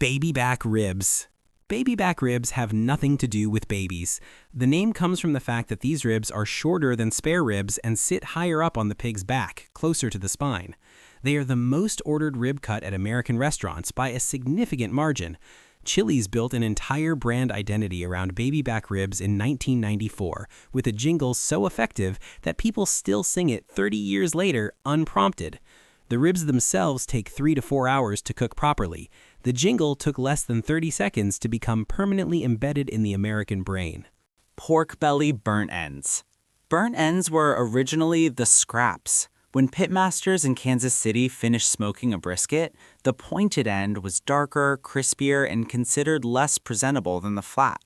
Baby back ribs. Baby back ribs have nothing to do with babies. The name comes from the fact that these ribs are shorter than spare ribs and sit higher up on the pig's back, closer to the spine. They are the most ordered rib cut at American restaurants by a significant margin. Chili's built an entire brand identity around baby back ribs in 1994, with a jingle so effective that people still sing it 30 years later unprompted. The ribs themselves take 3 to 4 hours to cook properly. The jingle took less than 30 seconds to become permanently embedded in the American brain. Pork belly burnt ends. Burnt ends were originally the scraps. When pitmasters in Kansas City finished smoking a brisket, the pointed end was darker, crispier, and considered less presentable than the flat.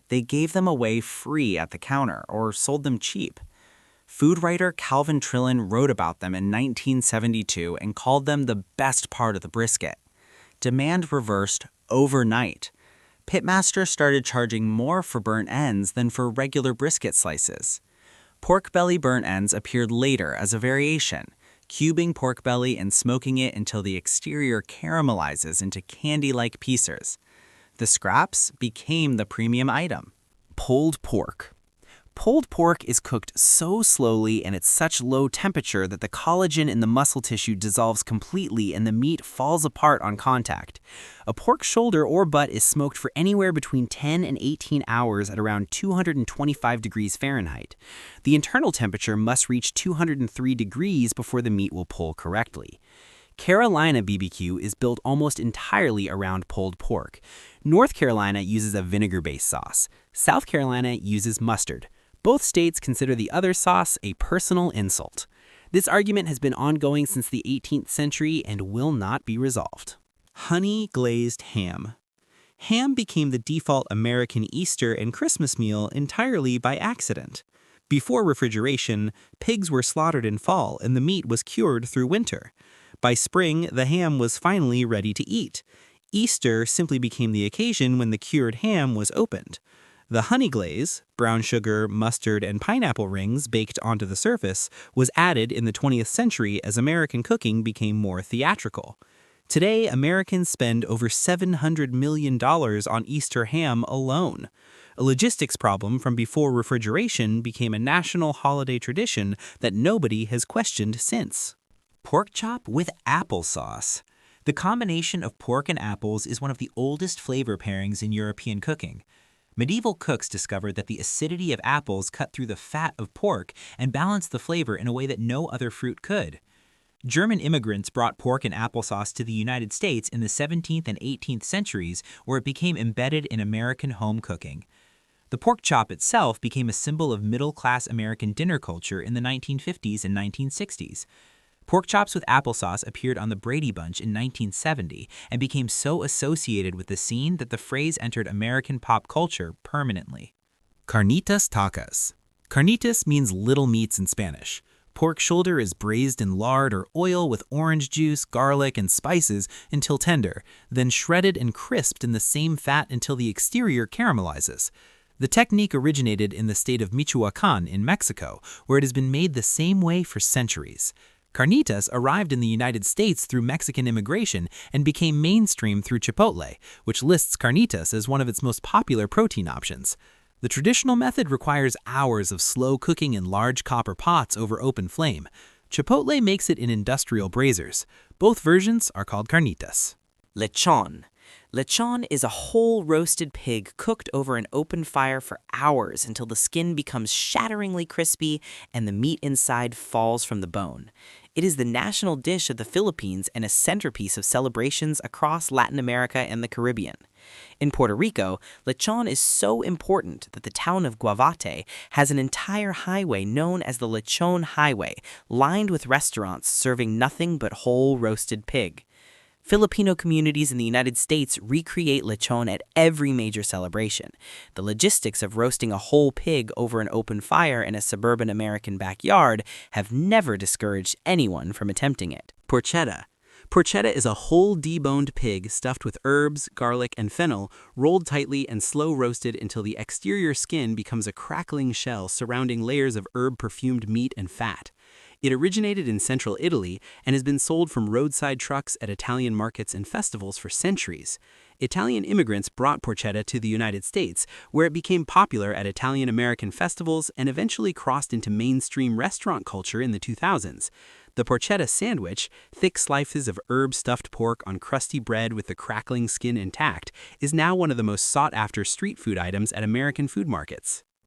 They gave them away free at the counter or sold them cheap. Food writer Calvin Trillin wrote about them in 1972 and called them the best part of the brisket. Demand reversed overnight. Pitmasters started charging more for burnt ends than for regular brisket slices. Pork belly burnt ends appeared later as a variation, cubing pork belly and smoking it until the exterior caramelizes into candy-like pieces. The scraps became the premium item. Pulled pork. Pulled pork is cooked so slowly and at such low temperature that the collagen in the muscle tissue dissolves completely and the meat falls apart on contact. A pork shoulder or butt is smoked for anywhere between 10 and 18 hours at around 225 degrees Fahrenheit. The internal temperature must reach 203 degrees before the meat will pull correctly. Carolina BBQ is built almost entirely around pulled pork. North Carolina uses a vinegar-based sauce. South Carolina uses mustard. Both states consider the other sauce a personal insult. This argument has been ongoing since the 18th century and will not be resolved. Honey glazed ham. Ham became the default American Easter and Christmas meal entirely by accident. Before refrigeration, pigs were slaughtered in fall and the meat was cured through winter. By spring, the ham was finally ready to eat. Easter simply became the occasion when the cured ham was opened. The honey glaze, brown sugar, mustard, and pineapple rings baked onto the surface, was added in the 20th century as American cooking became more theatrical. Today, Americans spend over $700 million on Easter ham alone. A logistics problem from before refrigeration became a national holiday tradition that nobody has questioned since. Pork chop with applesauce. The combination of pork and apples is one of the oldest flavor pairings in European cooking. Medieval cooks discovered that the acidity of apples cut through the fat of pork and balanced the flavor in a way that no other fruit could. German immigrants brought pork and applesauce to the United States in the 17th and 18th centuries, where it became embedded in American home cooking. The pork chop itself became a symbol of middle-class American dinner culture in the 1950s and 1960s. Pork chops with applesauce appeared on the Brady Bunch in 1970 and became so associated with the scene that the phrase entered American pop culture permanently. Carnitas Tacos. Carnitas means little meats in Spanish. Pork shoulder is braised in lard or oil with orange juice, garlic, and spices until tender, then shredded and crisped in the same fat until the exterior caramelizes. The technique originated in the state of Michoacán in Mexico, where it has been made the same way for centuries. Carnitas arrived in the United States through Mexican immigration and became mainstream through Chipotle, which lists carnitas as one of its most popular protein options. The traditional method requires hours of slow cooking in large copper pots over open flame. Chipotle makes it in industrial braziers. Both versions are called carnitas. Lechon. Lechon is a whole roasted pig cooked over an open fire for hours until the skin becomes shatteringly crispy and the meat inside falls from the bone. It is the national dish of the Philippines and a centerpiece of celebrations across Latin America and the Caribbean. In Puerto Rico, lechon is so important that the town of Guavate has an entire highway known as the Lechon Highway, lined with restaurants serving nothing but whole roasted pig. Filipino communities in the United States recreate lechon at every major celebration. The logistics of roasting a whole pig over an open fire in a suburban American backyard have never discouraged anyone from attempting it. Porchetta. Porchetta is a whole deboned pig stuffed with herbs, garlic, and fennel, rolled tightly and slow roasted until the exterior skin becomes a crackling shell surrounding layers of herb-perfumed meat and fat. It originated in central Italy and has been sold from roadside trucks at Italian markets and festivals for centuries. Italian immigrants brought porchetta to the United States, where it became popular at Italian-American festivals and eventually crossed into mainstream restaurant culture in the 2000s. The porchetta sandwich, thick slices of herb-stuffed pork on crusty bread with the crackling skin intact, is now one of the most sought-after street food items at American food markets.